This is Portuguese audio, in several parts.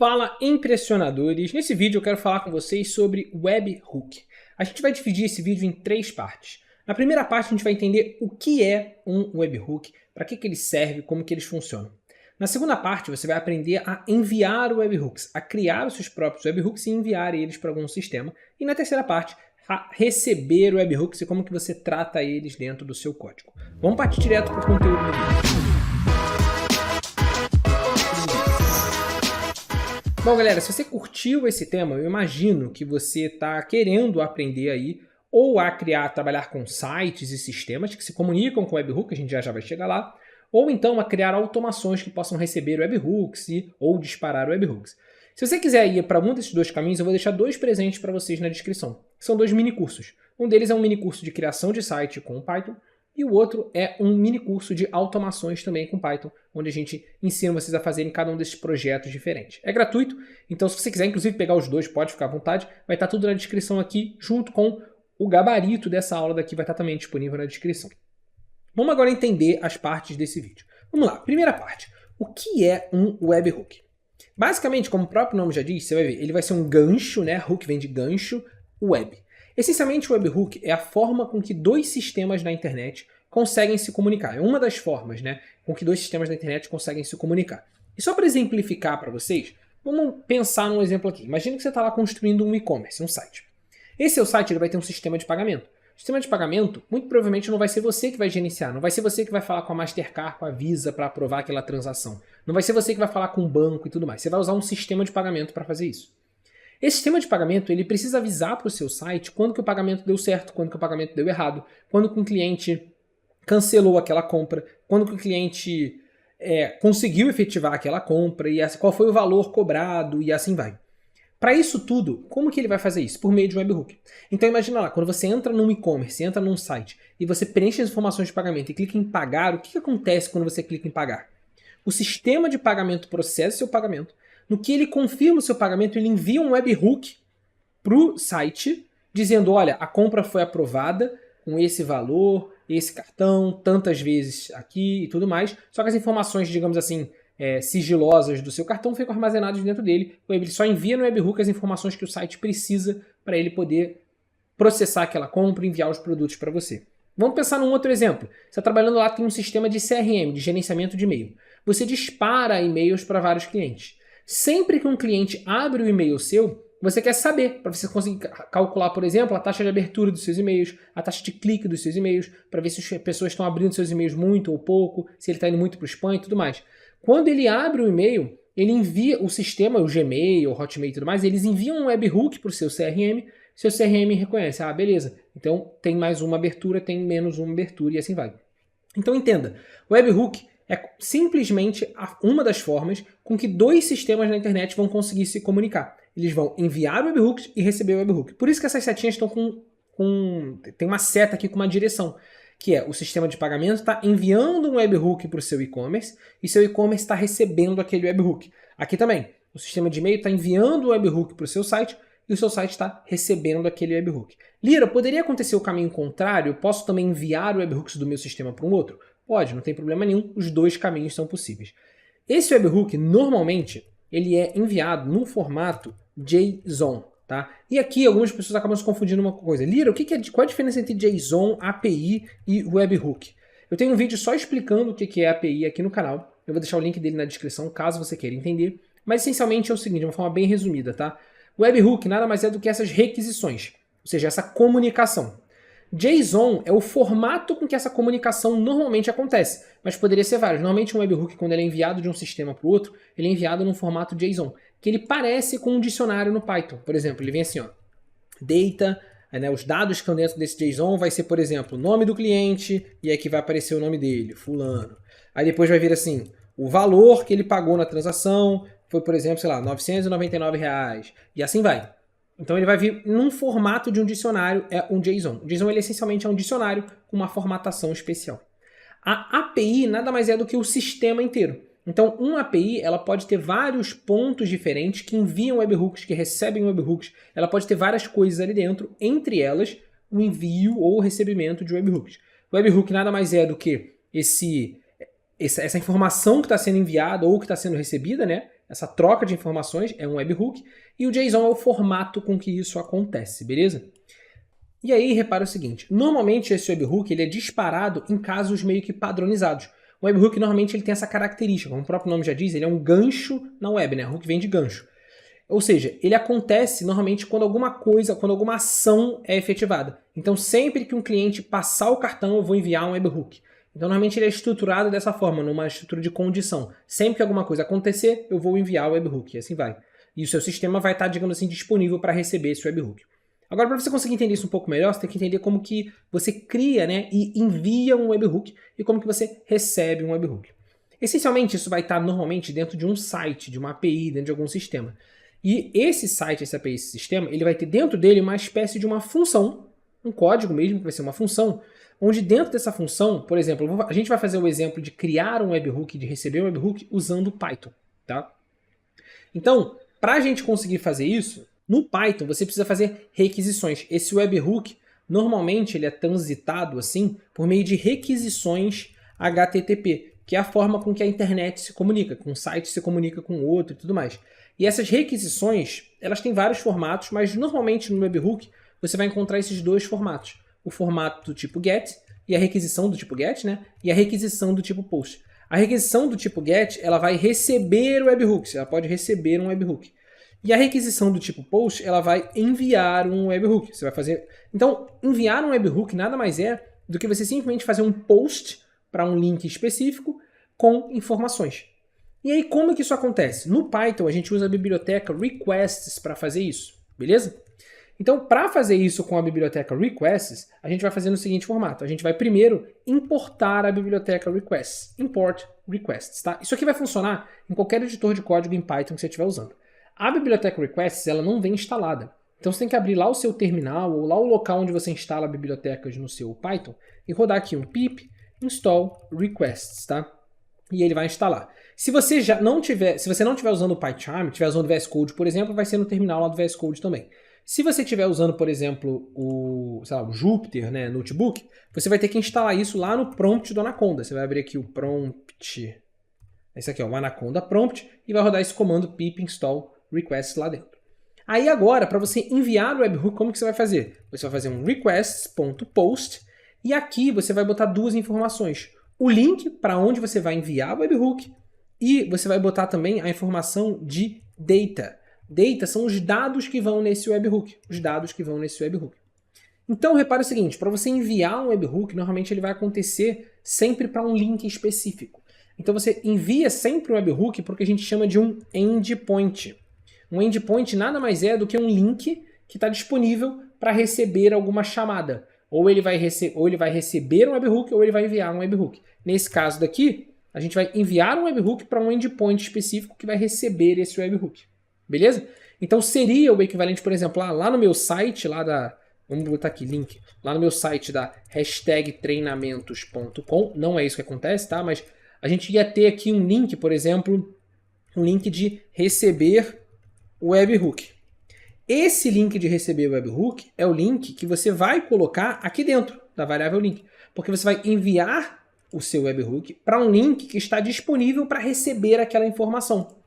Fala, impressionadores! Nesse vídeo eu quero falar com vocês sobre webhook. A gente vai dividir esse vídeo em 3 partes. Na primeira parte a gente vai entender o que é um webhook, para que ele serve, como que eles funcionam. Na segunda parte você vai aprender a enviar webhooks, a criar os seus próprios webhooks e enviar eles para algum sistema. E na terceira parte, a receber webhooks e como que você trata eles dentro do seu código. Vamos partir direto para o conteúdo do vídeo. Bom, galera, se você curtiu esse tema, eu imagino que você está querendo aprender aí ou a trabalhar com sites e sistemas que se comunicam com webhook, a gente já vai chegar lá, ou então a criar automações que possam receber webhooks ou disparar webhooks. Se você quiser ir para um desses 2 caminhos, eu vou deixar 2 presentes para vocês na descrição. São 2 mini cursos. Um deles é um mini curso de criação de site com Python, e o outro é um mini curso de automações também com Python, onde a gente ensina vocês a fazerem cada um desses projetos diferentes. É gratuito, então se você quiser inclusive pegar os 2, pode ficar à vontade, vai estar tudo na descrição aqui, junto com o gabarito dessa aula daqui, vai estar também disponível na descrição. Vamos agora entender as partes desse vídeo. Vamos lá, primeira parte. O que é um webhook? Basicamente, como o próprio nome já diz, você vai ver, ele vai ser um gancho, né? Hook vem de gancho, web. Essencialmente, o webhook é a forma com que 2 sistemas na internet conseguem se comunicar. É uma das formas, né, com que 2 sistemas na internet conseguem se comunicar. E só para exemplificar para vocês, vamos pensar num exemplo aqui. Imagina que você está lá construindo um e-commerce, um site. Esse seu site ele vai ter um sistema de pagamento. O sistema de pagamento, muito provavelmente, não vai ser você que vai gerenciar. Não vai ser você que vai falar com a Mastercard, com a Visa para aprovar aquela transação. Não vai ser você que vai falar com o banco e tudo mais. Você vai usar um sistema de pagamento para fazer isso. Esse sistema de pagamento ele precisa avisar para o seu site quando que o pagamento deu certo, quando que o pagamento deu errado, quando que o cliente cancelou aquela compra, quando que o cliente conseguiu efetivar aquela compra, e qual foi o valor cobrado e assim vai. Para isso tudo, como que ele vai fazer isso? Por meio de um webhook. Então imagina lá, quando você entra num e-commerce, entra num site e você preenche as informações de pagamento e clica em pagar, o que acontece quando você clica em pagar? O sistema de pagamento processa o seu pagamento. No que ele confirma o seu pagamento, ele envia um webhook para o site, dizendo, olha, a compra foi aprovada com esse valor, esse cartão, tantas vezes aqui e tudo mais. Só que as informações, digamos assim, sigilosas do seu cartão ficam armazenadas dentro dele. Ele só envia no webhook as informações que o site precisa para ele poder processar aquela compra e enviar os produtos para você. Vamos pensar num outro exemplo. Você está trabalhando lá, tem um sistema de CRM, de gerenciamento de e-mail. Você dispara e-mails para vários clientes. Sempre que um cliente abre o e-mail seu, você quer saber, para você conseguir calcular, por exemplo, a taxa de abertura dos seus e-mails, a taxa de clique dos seus e-mails, para ver se as pessoas estão abrindo seus e-mails muito ou pouco, se ele está indo muito para o spam e tudo mais. Quando ele abre o e-mail, ele envia o sistema, o Gmail, o Hotmail e tudo mais, eles enviam um webhook para o seu CRM reconhece, ah, beleza, então tem mais uma abertura, tem menos uma abertura e assim vai. Então entenda, o webhook é simplesmente uma das formas com que 2 sistemas na internet vão conseguir se comunicar. Eles vão enviar webhooks e receber webhook. Por isso que essas setinhas estão tem uma seta aqui com uma direção, que é o sistema de pagamento está enviando um webhook para o seu e-commerce e seu e-commerce está recebendo aquele webhook. Aqui também, o sistema de e-mail está enviando um webhook para o seu site e o seu site está recebendo aquele webhook. Lira, poderia acontecer o caminho contrário? Posso também enviar webhooks do meu sistema para um outro? Pode, não tem problema nenhum, os 2 caminhos são possíveis. Esse webhook, normalmente, ele é enviado num formato JSON, tá? E aqui algumas pessoas acabam se confundindo uma coisa. Lira, qual a diferença entre JSON, API e webhook? Eu tenho um vídeo só explicando o que é API aqui no canal. Eu vou deixar o link dele na descrição, caso você queira entender. Mas essencialmente é o seguinte, de uma forma bem resumida, tá? O webhook nada mais é do que essas requisições, ou seja, essa comunicação. JSON é o formato com que essa comunicação normalmente acontece, mas poderia ser vários. Normalmente um webhook, quando ele é enviado de um sistema para o outro, ele é enviado num formato JSON, que ele parece com um dicionário no Python. Por exemplo, ele vem assim, ó, data, né, os dados que estão dentro desse JSON vai ser, por exemplo, o nome do cliente, e aqui vai aparecer o nome dele, fulano. Aí depois vai vir assim, o valor que ele pagou na transação foi, por exemplo, sei lá, R$ 999, e assim vai. Então ele vai vir num formato de um dicionário, é um JSON. O JSON ele essencialmente é um dicionário com uma formatação especial. A API nada mais é do que o sistema inteiro. Então uma API ela pode ter vários pontos diferentes que enviam webhooks, que recebem webhooks. Ela pode ter várias coisas ali dentro, entre elas o envio ou o recebimento de webhooks. O webhook nada mais é do que essa informação que está sendo enviada ou que está sendo recebida, né? essa troca de informações é um webhook, e o JSON é o formato com que isso acontece, beleza? E aí, repara o seguinte, normalmente esse webhook ele é disparado em casos meio que padronizados. O webhook normalmente ele tem essa característica, como o próprio nome já diz, ele é um gancho na web, né? Hook vem de gancho. Ou seja, ele acontece normalmente quando alguma ação é efetivada. Então, sempre que um cliente passar o cartão, eu vou enviar um webhook. Então, normalmente ele é estruturado dessa forma, numa estrutura de condição. Sempre que alguma coisa acontecer, eu vou enviar o webhook, e assim vai. E o seu sistema vai estar, digamos assim, disponível para receber esse webhook. Agora, para você conseguir entender isso um pouco melhor, você tem que entender como que você cria, né, e envia um webhook e como que você recebe um webhook. Essencialmente, isso vai estar normalmente dentro de um site, de uma API, dentro de algum sistema. E esse site, essa API, esse sistema, ele vai ter dentro dele uma espécie de uma função, um código mesmo, que vai ser uma função, onde dentro dessa função, por exemplo, a gente vai fazer o exemplo de criar um webhook, de receber um webhook usando Python, tá? Então, para a gente conseguir fazer isso, no Python você precisa fazer requisições. Esse webhook, normalmente ele é transitado assim por meio de requisições HTTP, que é a forma com que a internet se comunica, com um site se comunica com o outro e tudo mais. E essas requisições, elas têm vários formatos, mas normalmente no webhook você vai encontrar esses dois formatos. O formato do tipo GET e a requisição do tipo GET, né? E a requisição do tipo POST. A requisição do tipo GET, ela vai receber o webhook, ela pode receber um webhook. E a requisição do tipo POST, ela vai enviar um webhook. Você vai fazer... Então, enviar um webhook nada mais é do que você simplesmente fazer um post para um link específico com informações. E aí, como que isso acontece? No Python, a gente usa a biblioteca requests para fazer isso, beleza? Então, para fazer isso com a biblioteca requests, a gente vai fazer no seguinte formato. A gente vai primeiro importar a biblioteca requests. Import requests, tá? Isso aqui vai funcionar em qualquer editor de código em Python que você estiver usando. A biblioteca requests, ela não vem instalada. Então, você tem que abrir lá o seu terminal ou lá o local onde você instala bibliotecas no seu Python e rodar aqui um pip install requests, tá? E ele vai instalar. Se você não tiver usando o PyCharm, estiver usando o VS Code, por exemplo, vai ser no terminal lá do VS Code também. Se você estiver usando, por exemplo, o Jupyter, né, Notebook, você vai ter que instalar isso lá no prompt do Anaconda. Você vai abrir aqui o prompt, esse aqui, ó, o Anaconda prompt, e vai rodar esse comando pip install requests lá dentro. Aí agora, para você enviar o webhook, como que você vai fazer? Você vai fazer um requests.post e aqui você vai botar duas informações. O link para onde você vai enviar o webhook e você vai botar também a informação de data. Data são os dados que vão nesse webhook. Os dados que vão nesse webhook. Então, repare o seguinte, para você enviar um webhook, normalmente ele vai acontecer sempre para um link específico. Então, você envia sempre um webhook para o que a gente chama de um endpoint. Um endpoint nada mais é do que um link que está disponível para receber alguma chamada. Ou ele vai receber um webhook ou ele vai enviar um webhook. Nesse caso daqui, a gente vai enviar um webhook para um endpoint específico que vai receber esse webhook. Beleza? Então seria o equivalente, por exemplo, lá no meu site, vamos botar aqui, link. Lá no meu site da #treinamentos.com, não é isso que acontece, tá? Mas a gente ia ter aqui um link, por exemplo, um link de receber o webhook. Esse link de receber o webhook é o link que você vai colocar aqui dentro da variável link. Porque você vai enviar o seu webhook para um link que está disponível para receber aquela informação.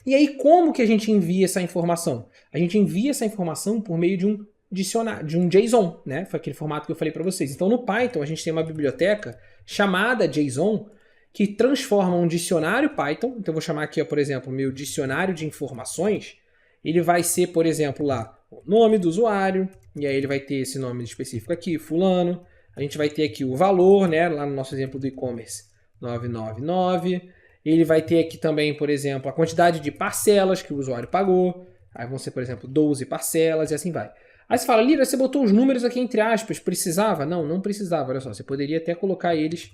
E aí, como que a gente envia essa informação? A gente envia essa informação por meio de um dicionário, de um JSON, né? Foi aquele formato que eu falei para vocês. Então, no Python, a gente tem uma biblioteca chamada JSON que transforma um dicionário Python. Então, eu vou chamar aqui, por exemplo, meu dicionário de informações. Ele vai ser, por exemplo, lá, o nome do usuário, e aí ele vai ter esse nome específico aqui, fulano. A gente vai ter aqui o valor, né? Lá no nosso exemplo do e-commerce, 999. Ele vai ter aqui também, por exemplo, a quantidade de parcelas que o usuário pagou. Aí vão ser, por exemplo, 12 parcelas e assim vai. Aí você fala, Lira, você botou os números aqui entre aspas, precisava? Não, não precisava, olha só. Você poderia até colocar eles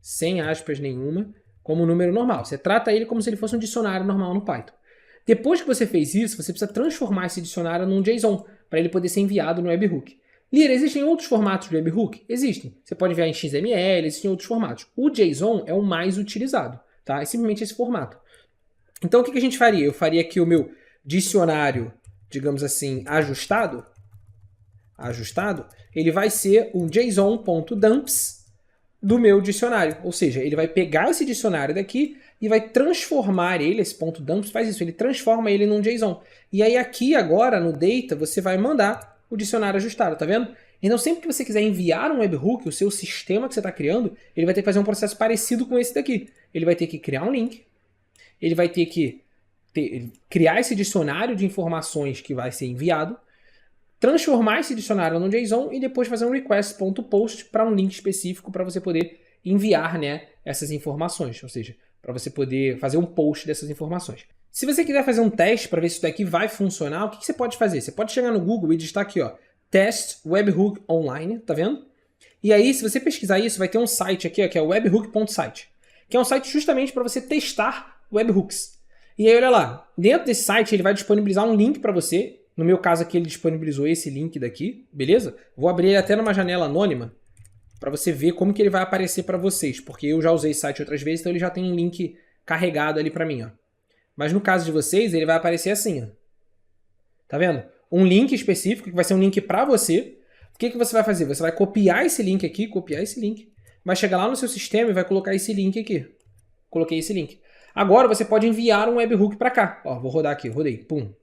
sem aspas nenhuma, como um número normal. Você trata ele como se ele fosse um dicionário normal no Python. Depois que você fez isso, você precisa transformar esse dicionário num JSON, para ele poder ser enviado no webhook. Lira, existem outros formatos de webhook? Existem. Você pode enviar em XML, existem outros formatos. O JSON é o mais utilizado. Tá? É simplesmente esse formato. Então o que a gente faria? Eu faria aqui o meu dicionário, digamos assim, ajustado. Ele vai ser um json.dumps do meu dicionário. Ou seja, ele vai pegar esse dicionário daqui e vai transformar ele, esse ponto dumps faz isso, ele transforma ele num JSON. E aí aqui agora no data você vai mandar o dicionário ajustado, tá vendo? Então sempre que você quiser enviar um webhook, o seu sistema que você está criando, ele vai ter que fazer um processo parecido com esse daqui. Ele vai ter que criar um link, ele vai ter que criar esse dicionário de informações que vai ser enviado, transformar esse dicionário num JSON e depois fazer um request.post para um link específico para você poder enviar, né, essas informações, ou seja, para você poder fazer um post dessas informações. Se você quiser fazer um teste para ver se isso daqui vai funcionar, o que você pode fazer? Você pode chegar no Google e digitar aqui, ó, Test Webhook Online, tá vendo? E aí, se você pesquisar isso, vai ter um site aqui, ó, que é webhook.site, que é um site justamente para você testar webhooks. E aí, olha lá, dentro desse site ele vai disponibilizar um link para você. No meu caso aqui, ele disponibilizou esse link daqui, beleza? Vou abrir ele até numa janela anônima para você ver como que ele vai aparecer para vocês, porque eu já usei esse site outras vezes, então ele já tem um link carregado ali para mim, ó. Mas no caso de vocês, ele vai aparecer assim, ó. Tá vendo? Um link específico, que vai ser um link para você. O que você vai fazer? Você vai copiar esse link aqui, vai chegar lá no seu sistema e vai colocar esse link aqui. Coloquei esse link. Agora você pode enviar um webhook para cá. Ó, vou rodar aqui, rodei, pum.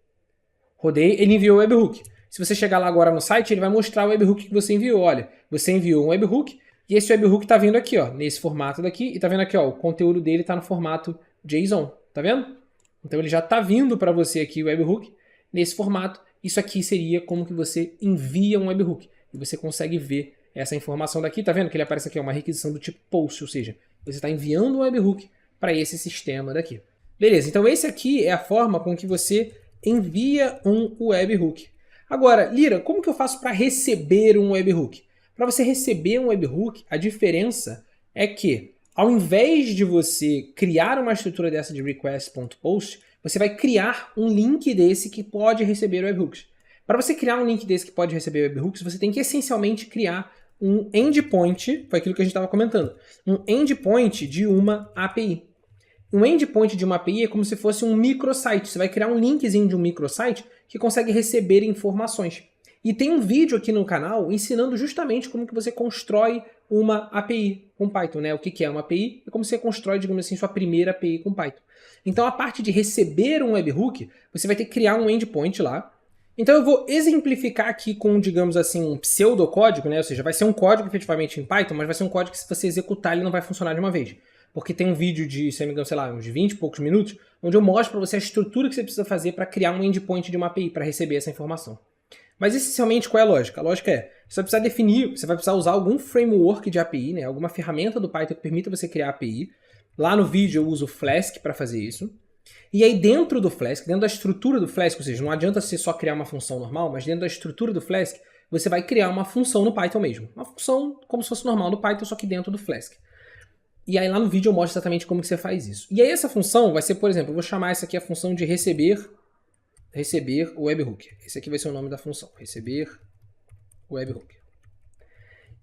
Rodei, ele enviou o webhook. Se você chegar lá agora no site, ele vai mostrar o webhook que você enviou. Olha, você enviou um webhook e esse webhook está vindo aqui, ó, nesse formato daqui. E tá vendo aqui, ó, o conteúdo dele está no formato JSON, tá vendo? Então ele já está vindo para você aqui o webhook nesse formato. Isso aqui seria como que você envia um webhook. E você consegue ver essa informação daqui, tá vendo que ele aparece aqui, ó, uma requisição do tipo post, ou seja, você está enviando um webhook para esse sistema daqui. Beleza, então esse aqui é a forma com que você envia um webhook. Agora, Lira, como que eu faço para receber um webhook? Para você receber um webhook, a diferença é que, ao invés de você criar uma estrutura dessa de request.post, você vai criar um link desse que pode receber webhooks. Para você criar um link desse que pode receber webhooks, você tem que essencialmente criar um endpoint, foi aquilo que a gente estava comentando, um endpoint de uma API. Um endpoint de uma API é como se fosse um microsite. Você vai criar um linkzinho de um microsite que consegue receber informações. E tem um vídeo aqui no canal ensinando justamente como que você constrói uma API com Python, né? O que é uma API e como você constrói, digamos assim, sua primeira API com Python. Então a parte de receber um webhook, você vai ter que criar um endpoint lá. Então eu vou exemplificar aqui com, digamos assim, um pseudocódigo, né? Ou seja, vai ser um código efetivamente em Python, mas vai ser um código que se você executar ele não vai funcionar de uma vez. Porque tem um vídeo de, se não me engano, sei lá, uns 20 e poucos minutos, onde eu mostro para você a estrutura que você precisa fazer para criar um endpoint de uma API, para receber essa informação. Mas essencialmente qual é a lógica? A lógica é, você vai precisar definir, você vai precisar usar algum framework de API, né? Alguma ferramenta do Python que permita você criar API. Lá no vídeo eu uso o Flask para fazer isso. E aí dentro do Flask, dentro da estrutura do Flask, ou seja, não adianta você só criar uma função normal, mas dentro da estrutura do Flask, você vai criar uma função no Python mesmo. Uma função como se fosse normal no Python, só que dentro do Flask. E aí lá no vídeo eu mostro exatamente como que você faz isso. E aí essa função vai ser, por exemplo, eu vou chamar essa aqui a função de receber o webhook. Esse aqui vai ser o nome da função, receber o webhook.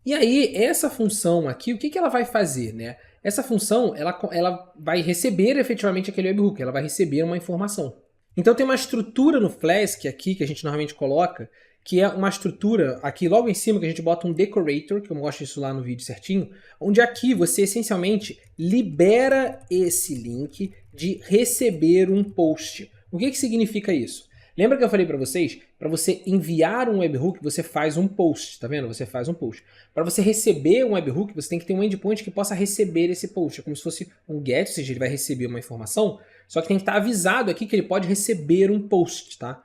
E aí essa função aqui, o que ela vai fazer, né? Essa função, ela vai receber efetivamente aquele webhook, ela vai receber uma informação. Então tem uma estrutura no Flask aqui, que a gente normalmente coloca, que é uma estrutura aqui logo em cima, que a gente bota um decorator, que eu mostro isso lá no vídeo certinho, onde aqui você essencialmente libera esse link de receber um post. O que significa isso? Lembra que eu falei para vocês? Para você enviar um webhook, você faz um post, tá vendo? Você faz um post. Para você receber um webhook, você tem que ter um endpoint que possa receber esse post. É como se fosse um get, ou seja, ele vai receber uma informação, só que tem que estar avisado aqui que ele pode receber um post, tá?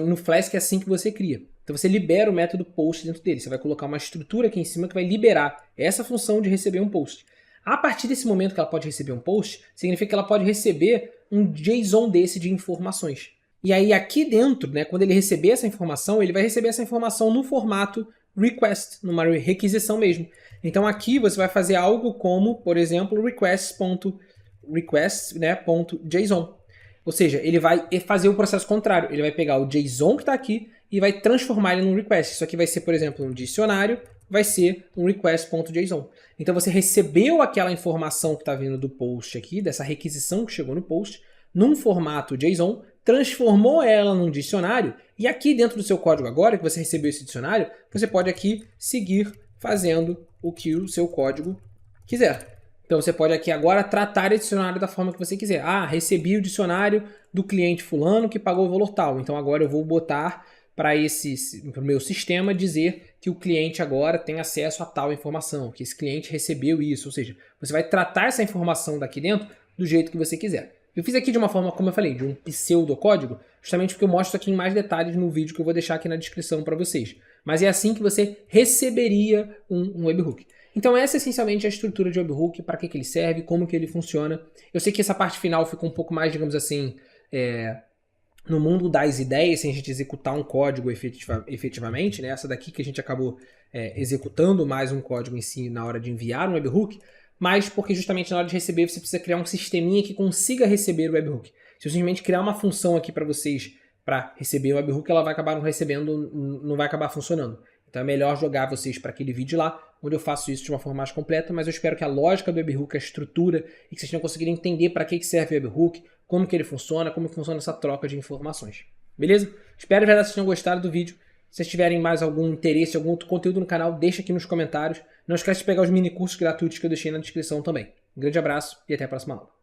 No Flask é assim que você cria. Então você libera o método post dentro dele. Você vai colocar uma estrutura aqui em cima que vai liberar essa função de receber um post. A partir desse momento que ela pode receber um post, significa que ela pode receber um JSON desse de informações. E aí aqui dentro, né, quando ele receber essa informação, ele vai receber essa informação no formato request, numa requisição mesmo. Então aqui você vai fazer algo como, por exemplo, request, né, .json. Ou seja, ele vai fazer o processo contrário. Ele vai pegar o JSON que está aqui e vai transformar ele num request. Isso aqui vai ser, por exemplo, um dicionário, vai ser um request.json. Então você recebeu aquela informação que está vindo do post aqui, dessa requisição que chegou no post, num formato JSON, transformou ela num dicionário, e aqui dentro do seu código agora, que você recebeu esse dicionário, você pode aqui seguir fazendo o que o seu código quiser. Então você pode aqui agora tratar esse dicionário da forma que você quiser. Ah, recebi o dicionário do cliente fulano que pagou o valor tal. Então agora eu vou botar para o meu sistema dizer que o cliente agora tem acesso a tal informação, que esse cliente recebeu isso. Ou seja, você vai tratar essa informação daqui dentro do jeito que você quiser. Eu fiz aqui de uma forma, como eu falei, de um pseudocódigo, justamente porque eu mostro aqui em mais detalhes no vídeo que eu vou deixar aqui na descrição para vocês. Mas é assim que você receberia um webhook. Então essa é essencialmente a estrutura de webhook, para que ele serve, como que ele funciona. Eu sei que essa parte final ficou um pouco mais, digamos assim, no mundo das ideias, sem a gente executar um código efetivamente, né? Essa daqui que a gente acabou executando mais um código em si na hora de enviar um webhook, mas porque justamente na hora de receber você precisa criar um sisteminha que consiga receber o webhook. Se eu simplesmente criar uma função aqui para vocês para receber o webhook, ela vai acabar não recebendo, não vai acabar funcionando. Então é melhor jogar vocês para aquele vídeo lá, onde eu faço isso de uma forma mais completa, mas eu espero que a lógica do webhook, a estrutura, e que vocês tenham conseguido entender para que serve o webhook, como que ele funciona, como que funciona essa troca de informações. Beleza? Espero que vocês tenham gostado do vídeo. Se vocês tiverem mais algum interesse, algum outro conteúdo no canal, deixa aqui nos comentários. Não esquece de pegar os mini cursos gratuitos que eu deixei na descrição também. Um grande abraço e até a próxima aula.